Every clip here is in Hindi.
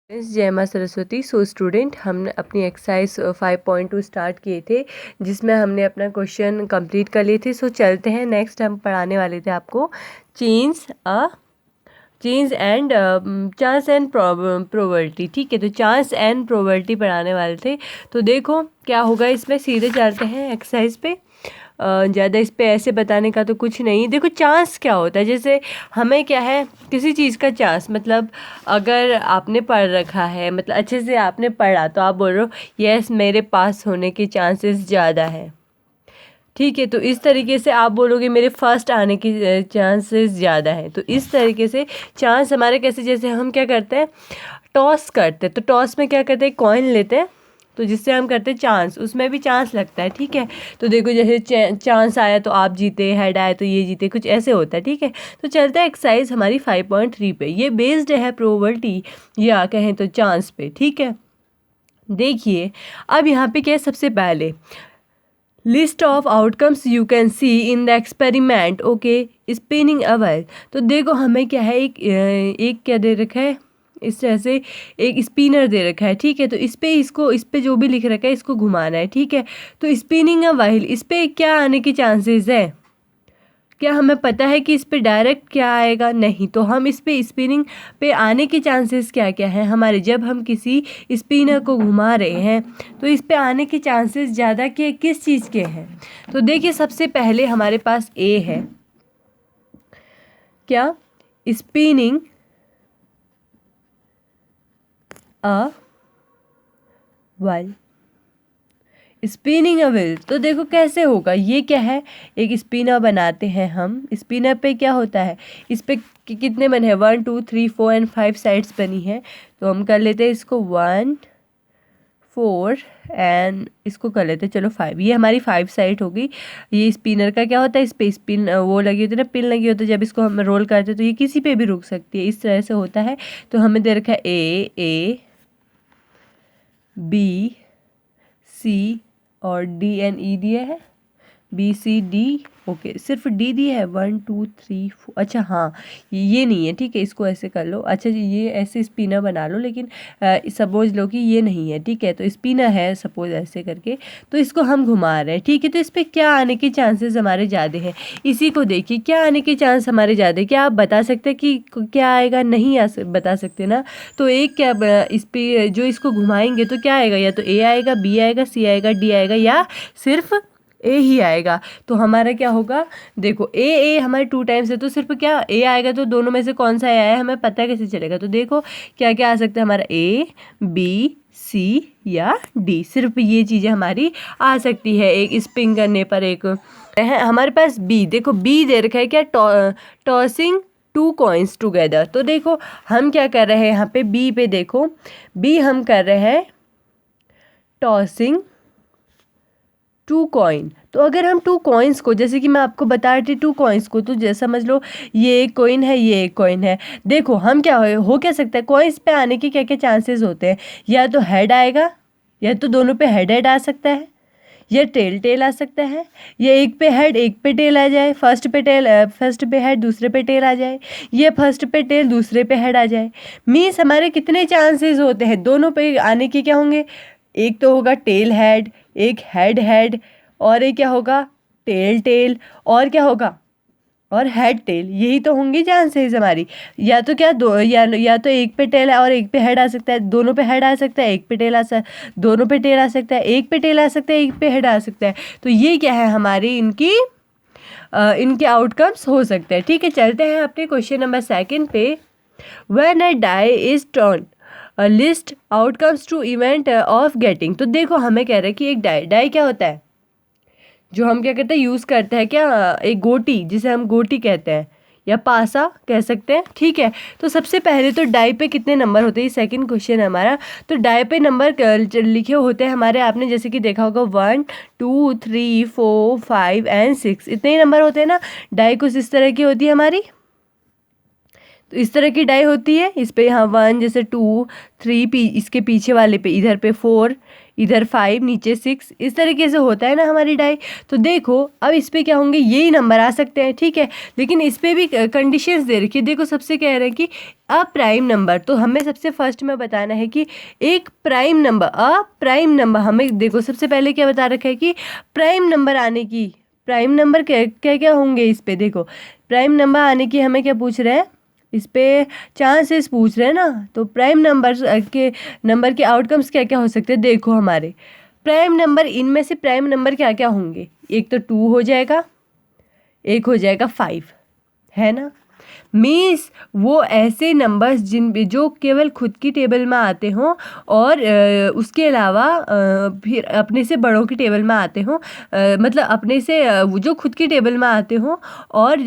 जय माँ सरस्वती। स्टूडेंट, हमने अपनी एक्सरसाइज 5.2 स्टार्ट किए थे, जिसमें हमने अपना क्वेश्चन कंप्लीट कर लिए थे। चलते हैं, नेक्स्ट हम पढ़ाने वाले थे आपको change and chance and probability. ठीक है, तो चांस एंड प्रोबेबिलिटी पढ़ाने वाले थे। तो देखो क्या होगा, इसमें सीधे चलते हैं एक्सरसाइज पे। ज़्यादा इस पे ऐसे बताने का तो कुछ नहीं। देखो चांस क्या होता है, जैसे हमें क्या है, किसी चीज़ का चांस, मतलब अगर आपने पढ़ रखा है, मतलब अच्छे से आपने पढ़ा, तो आप बोल रहे हो यस मेरे पास होने के चांसेस ज़्यादा है। ठीक है, तो इस तरीके से आप बोलोगे मेरे फर्स्ट आने के चांसेस ज़्यादा है। तो इस तरीके से चांस हमारे कैसे, जैसे हम क्या करते हैं, टॉस करते हैं। तो टॉस में क्या करते हैं, कॉइन लेते हैं, तो जिससे हम करते हैं चांस, उसमें भी चांस लगता है। ठीक है, तो देखो जैसे चांस आया तो आप जीते, हेड आया तो ये जीते, कुछ ऐसे होता है। ठीक है, तो चलता है एक्सरसाइज हमारी 5.3 पे। ये बेस्ड है प्रोबेबिलिटी या कहें तो चांस पे। ठीक है, देखिए अब यहाँ पे क्या है, सबसे पहले list of outcomes you can see in the experiment. Okay, spinning a wheel. तो देखो हमें क्या है, एक क्या दे रखा है, इस तरह से एक स्पिनर दे रखा है। ठीक है, तो इस पे जो भी लिख रखा है इसको घुमाना है। ठीक है, तो स्पिनिंग अ व्हील, इस पे क्या आने के चांसेस है, क्या हमें पता है कि इस पे डायरेक्ट क्या आएगा? नहीं। तो हम इस पे स्पिनिंग पे आने के चांसेस क्या क्या हैं हमारे, जब हम किसी स्पिनर को घुमा रहे हैं तो इस पे आने के चांसेस ज़्यादा के किस चीज़ के हैं? तो देखिए सबसे पहले हमारे पास ए है, क्या, spinning a wheel. Spinning a wheel, तो देखो कैसे होगा, ये क्या है, एक स्पिनर बनाते हैं हम। स्पिनर पे क्या होता है, इस पे कितने बने हैं, 1 2 3 4 एंड 5 साइड्स बनी है। तो हम कर लेते हैं इसको 1 4 एंड इसको कर लेते हैं चलो 5। ये हमारी 5 साइड होगी। ये स्पिनर का क्या होता है, इस पे स्पिन वो लगी होती है ना, पिन लगी होती है। जब इसको हम रोल करते हैं तो ये किसी पे भी रुक सकती है, इस तरह से होता है। तो हमें दे रखा है ए बी सी और डी एन ई दिया है, बी सी डी। ओके, सिर्फ डी दी है, 1 2 3 4। अच्छा हाँ, ये नहीं है। ठीक है, इसको ऐसे कर लो। अच्छा जी, ये ऐसे स्पिनर बना लो, लेकिन सपोज लो कि ये नहीं है। ठीक है, तो स्पिनर है सपोज ऐसे करके, तो इसको हम घुमा रहे हैं। ठीक है, तो इस पर क्या आने के चांसेस हमारे ज़्यादा हैं, इसी को देखिए क्या आने के चांस हमारे ज़्यादा है। क्या आप बता सकते हैं कि क्या आएगा? नहीं बता सकते ना। तो एक क्या, इस पर जो इसको घुमाएंगे तो क्या आएगा, या तो ए आएगा, बी आएगा, सी आएगा, डी आएगा, या सिर्फ ए ही आएगा। तो हमारा क्या होगा, देखो ए हमारे 2 टाइम्स है, तो सिर्फ क्या ए आएगा, तो दोनों में से कौन सा आया है हमें पता कैसे चलेगा? तो देखो क्या क्या आ सकता है हमारा, ए बी सी या डी, सिर्फ ये चीज़ें हमारी आ सकती है एक स्पिन करने पर। एक है हमारे पास बी, देखो बी दे रखा है क्या, टॉसिंग 2 कॉइन्स टुगेदर। तो देखो हम क्या कर रहे हैं यहाँ पे, बी पे देखो, बी हम कर रहे हैं टॉसिंग 2 कॉइन। तो अगर हम 2 कॉइन्स को, जैसे कि मैं आपको बता रही थी 2 कॉइन्स को, तो जैसा समझ लो ये एक कॉइन है, ये एक कॉइन है। देखो हम क्या हो क्या सकता है, कॉइन्स पे आने के क्या क्या चांसेस होते हैं, या तो हेड आएगा, या तो दोनों पे हेड आ सकता है, या टेल आ सकता है, या एक पे हेड एक पे टेल आ जाए, फर्स्ट पे हेड दूसरे पे टेल आ जाए, या फर्स्ट पे टेल दूसरे पे हेड आ जाए। मीन्स हमारे कितने चांसेस होते हैं दोनों पे आने के, क्या होंगे, एक तो होगा टेल हेड, एक हेड, और एक क्या होगा, टेल, और क्या होगा, और हेड टेल। यही तो होंगी चांसेस हमारी। या तो क्या दो, या तो एक पे टेल है और एक पे हेड आ सकता है, दोनों पे हेड आ सकता है, एक पे टेल दोनों पे टेल आ सकता है, एक पे टेल आ सकता है, एक पे हेड आ सकता है। तो ये क्या है हमारी, इनके आउटकम्स हो सकते हैं। ठीक है, चलते हैं अपने क्वेश्चन नंबर 2 पे। When a die is turn list outcomes to event of getting. तो देखो हमें कह रहे हैं कि एक डाई क्या होता है, जो हम क्या करते हैं, यूज़ करते हैं क्या, एक गोटी, जिसे हम गोटी कहते हैं या पासा कह सकते हैं। ठीक है, तो सबसे पहले तो डाई पे कितने नंबर होते हैं, सेकंड क्वेश्चन है हमारा। तो डाई पे नंबर लिखे होते हैं हमारे, आपने जैसे कि देखा होगा 1 2 3 4 5 एंड 6, इतने ही नंबर होते हैं ना। डाई कुछ इस तरह की होती है हमारी। तो इस तरह की डाई होती है। इस पे यहाँ 1, जैसे 2 3, इसके पीछे वाले पे इधर पे 4, इधर 5, नीचे 6, इस तरीके से होता है ना हमारी डाई। तो देखो अब इस पे क्या होंगे, यही नंबर आ सकते हैं, ठीक है। लेकिन इस पे भी कंडीशंस दे रखी है। देखो सबसे कह रहे हैं कि अ प्राइम नंबर, तो हमें सबसे फर्स्ट में बताना है कि एक prime number, a prime number, हमें देखो सबसे पहले क्या बता रखा है कि प्राइम नंबर आने की, प्राइम नंबर क्या क्या क्या होंगे इस पे। देखो प्राइम नंबर आने की हमें क्या पूछ रहे हैं, इस पे चांसेस पूछ रहे हैं ना। तो प्राइम नंबर के आउटकम्स क्या क्या हो सकते हैं। देखो हमारे प्राइम नंबर, इनमें से प्राइम नंबर क्या क्या होंगे, एक तो 2 हो जाएगा, एक हो जाएगा 5, है ना। मीन्स वो ऐसे नंबर्स जो केवल खुद की टेबल में आते हों और उसके अलावा फिर अपने से बड़ों की टेबल में आते हों, मतलब अपने से जो खुद की टेबल में आते हों और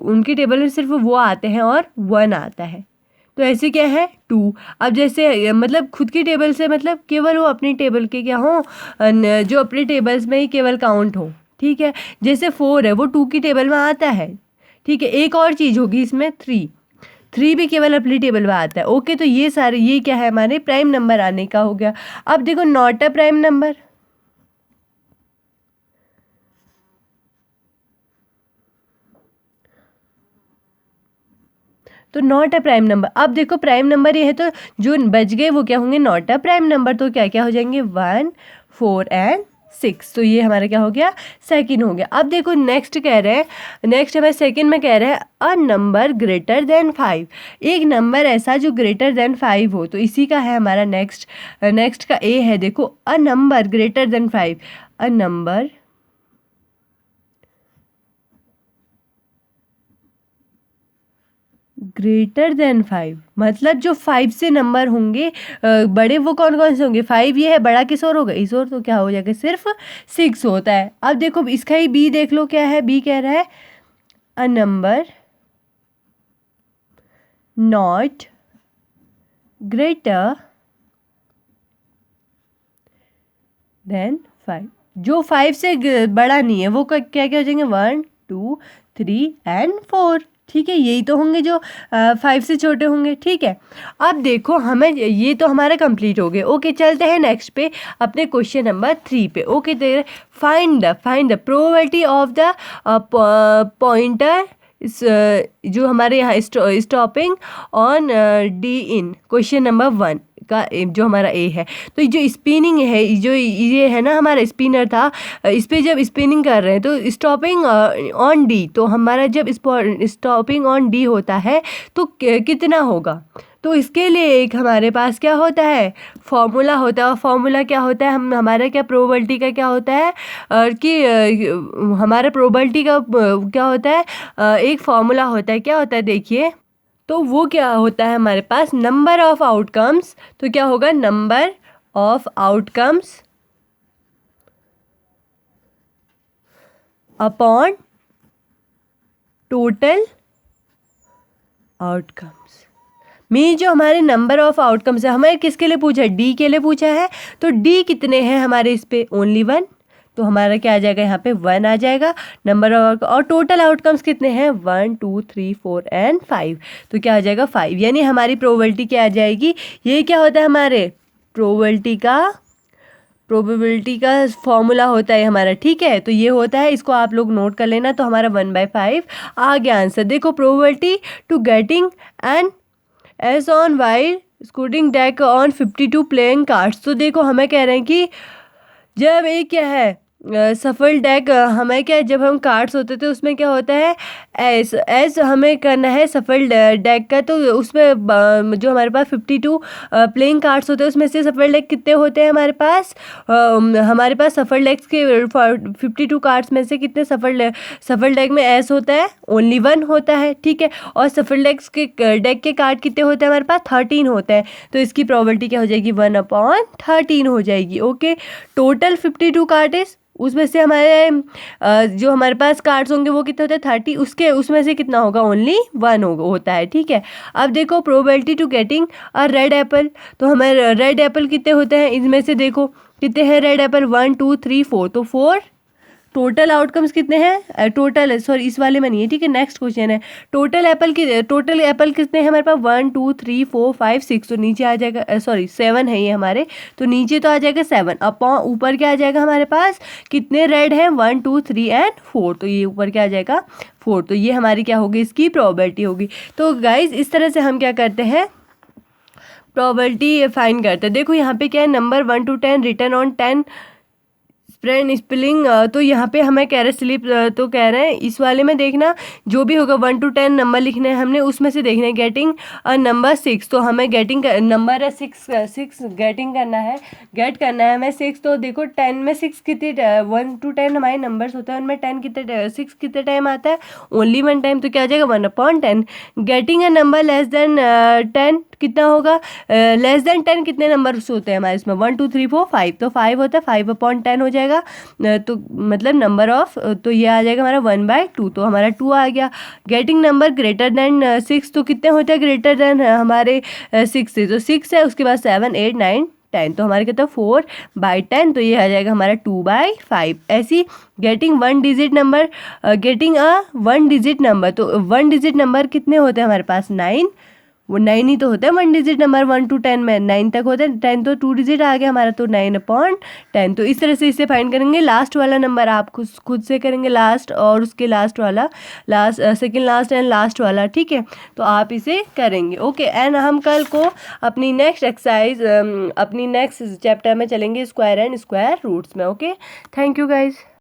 उनकी टेबल में सिर्फ वो आते हैं और 1 आता है। तो ऐसे क्या है 2। अब जैसे मतलब खुद की टेबल से मतलब केवल वो अपनी टेबल के क्या हों, जो अपने टेबल्स में ही केवल काउंट हो, ठीक है। जैसे 4 है वो 2 की टेबल में आता है, ठीक है। एक और चीज़ होगी इसमें 3 भी केवल अपनी टेबल में आता है। ओके, तो ये सारे, ये क्या है हमारे प्राइम नंबर आने का हो गया। अब देखो नॉट अ प्राइम नंबर, तो नॉट अ प्राइम नंबर। अब देखो प्राइम नंबर ये है, तो जो बच गए वो क्या होंगे, नॉट अ प्राइम नंबर। तो क्या क्या हो जाएंगे 1, 4 एंड 6। तो ये हमारा क्या हो गया, सेकंड हो गया। अब देखो नेक्स्ट कह रहे हैं, नेक्स्ट हमें सेकंड में कह रहे हैं अ नंबर ग्रेटर देन 5, एक नंबर ऐसा जो ग्रेटर देन 5 हो। तो इसी का है हमारा नेक्स्ट का ए है। देखो a number greater than 5, a number greater than 5, मतलब जो 5 से नंबर होंगे बड़े, वो कौन कौन से होंगे, 5 ये है, बड़ा किस और होगा, इस और, तो क्या हो जाएगा सिर्फ 6 होता है। अब देखो इसका ही बी देख लो, क्या है, बी कह रहा है a number not greater than 5, जो 5 से बड़ा नहीं है, वो क्या क्या हो जाएंगे 1, 2, 3 एंड 4, ठीक है। यही तो होंगे जो 5 से छोटे होंगे, ठीक है। अब देखो हमें ये तो हमारा कंप्लीट हो गया। ओके, चलते हैं नेक्स्ट पे, अपने क्वेश्चन नंबर 3 पे। Okay, there find the probability of the pointer जो हमारे यहाँ stopping on D in question number 1 का जो हमारा ए है। तो जो स्पिनिंग है, जो ये है ना हमारा स्पिनर था, इस पे जब स्पिनिंग कर रहे हैं तो स्टॉपिंग ऑन डी, तो हमारा जब स्टॉपिंग ऑन डी होता है तो कितना होगा। तो इसके लिए एक हमारे पास क्या होता है, फॉर्मूला होता है। और फॉर्मूला क्या होता है, हमारा क्या प्रोबेबिलिटी का क्या होता है, कि हमारा प्रोबेबिलिटी का क्या होता है, एक फॉर्मूला होता है। क्या होता है देखिए, तो वो क्या होता है हमारे पास, नंबर ऑफ आउटकम्स। तो क्या होगा, number of outcomes upon total outcomes. में जो हमारे नंबर ऑफ आउटकम्स है, हमें किसके लिए पूछा है, डी के लिए पूछा है। तो डी कितने हैं हमारे इस पे, ओनली 1, तो हमारा क्या आ जाएगा यहाँ पे 1 आ जाएगा। नंबर ऑफ, और टोटल आउटकम्स कितने हैं 1, 2, 3, 4 एंड 5, तो क्या आ जाएगा 5। यानी हमारी प्रोबेबिलिटी क्या आ जाएगी, ये क्या होता है हमारे प्रोबेबिलिटी का फॉर्मूला होता है हमारा, ठीक है। तो ये होता है, इसको आप लोग नोट कर लेना। तो हमारा 1/5 आ गया आंसर। देखो probability to getting an ace on while scooting deck on 52 playing cards. तो देखो हमें कह रहे हैं कि जब एक क्या है सफल डेक, हमें क्या है, जब हम कार्ड्स होते थे उसमें क्या होता है, एस हमें करना है सफल डेक का। तो उसमें जो हमारे पास 52 प्लेइंग कार्ड्स होते हैं, उसमें से सफल डेक कितने होते हैं हमारे पास, हमारे पास सफल डेक्स के 52 कार्ड्स में से कितने सफल डेक में एस होता है, ओनली 1 होता है, ठीक है। और सफल डेक के कार्ड कितने होते हैं हमारे पास, 13 होते हैं। तो इसकी प्रोबेबिलिटी क्या हो जाएगी, 1/13 हो जाएगी। ओके, टोटल 52 कार्ड है, उसमें से हमारे जो हमारे पास कार्ड्स होंगे वो कितने होते हैं 30, उसमें से कितना होगा, ओनली 1 होता है, ठीक है। अब देखो probability to getting a red apple. तो हमारे रेड एप्पल कितने होते हैं, इनमें से देखो कितने हैं रेड एप्पल, 1, 2, 3, 4, तो 4 टोटल आउटकम्स कितने हैं, टोटल सॉरी इस वाले में नहीं है, ठीक है। नेक्स्ट क्वेश्चन है टोटल एप्पल कितने हैं हमारे पास, 1 2 3 4 5 6, तो नीचे आ जाएगा सॉरी 7 है ये हमारे, तो नीचे तो आ जाएगा 7 अपॉन ऊपर क्या आ जाएगा हमारे पास, कितने रेड हैं 1 2 3 एंड 4, तो ये ऊपर क्या आ जाएगा 4, तो ये हमारी क्या होगी, इसकी प्रोबेबिलिटी होगी। तो गाइज इस तरह से हम क्या करते हैं, प्रोबेबिलिटी फाइंड करते हैं। देखो यहाँ पे क्या है, number 1 to 10 return on 10 spread spelling, तो यहाँ पे हमें कह रहे स्लिप, तो कह रहे हैं इस वाले में देखना जो भी होगा 1 to 10 नंबर लिखने हैं हमने, उसमें से देखना है गेटिंग अ नंबर 6, तो हमें गेटिंग नंबर है 6 गेटिंग करना है, गेट करना है हमें 6। तो देखो 10 में 6 कितने, 1 to 10 हमारे नंबर्स होते हैं, उनमें 10 कितने 6 कितने टाइम आता है, ओनली 1 टाइम, तो क्या आ जाएगा 1/10। Getting a number less than 10 कितना होगा, लेस देन 10 कितने नंबर्स होते हैं हमारे इसमें, 1 2 3 4 5, तो 5 होता है, 5/10 हो जाएगा, तो मतलब नंबर ऑफ, तो ये आ जाएगा हमारा 1/2, तो हमारा 2 आ गया। गेटिंग नंबर ग्रेटर देन 6, तो कितने होते हैं ग्रेटर देन हमारे 6 से, तो 6 है, उसके बाद 7 8 9 10, तो हमारे कितना 4/10, तो ये आ जाएगा हमारा 2/5। ऐसी getting 1 digit number, getting a 1 digit number, तो 1 डिजिट नंबर कितने होते हैं हमारे पास 9, वो 9 ही तो होता है 1 डिजिट नंबर, 1 to 10 में 9 तक होता है, 10 तो 2 डिजिट आ गया हमारा, तो 9/10। तो इस तरह से इसे फाइंड करेंगे। लास्ट वाला नंबर आप खुद से करेंगे, लास्ट और उसके लास्ट वाला, last second last and last वाला, ठीक है, तो आप इसे करेंगे। ओके, एंड हम कल को अपनी नेक्स्ट एक्सरसाइज अपनी नेक्स्ट चैप्टर में चलेंगे स्क्वायर एंड स्क्वायर रूट्स में। Okay, thank you guys.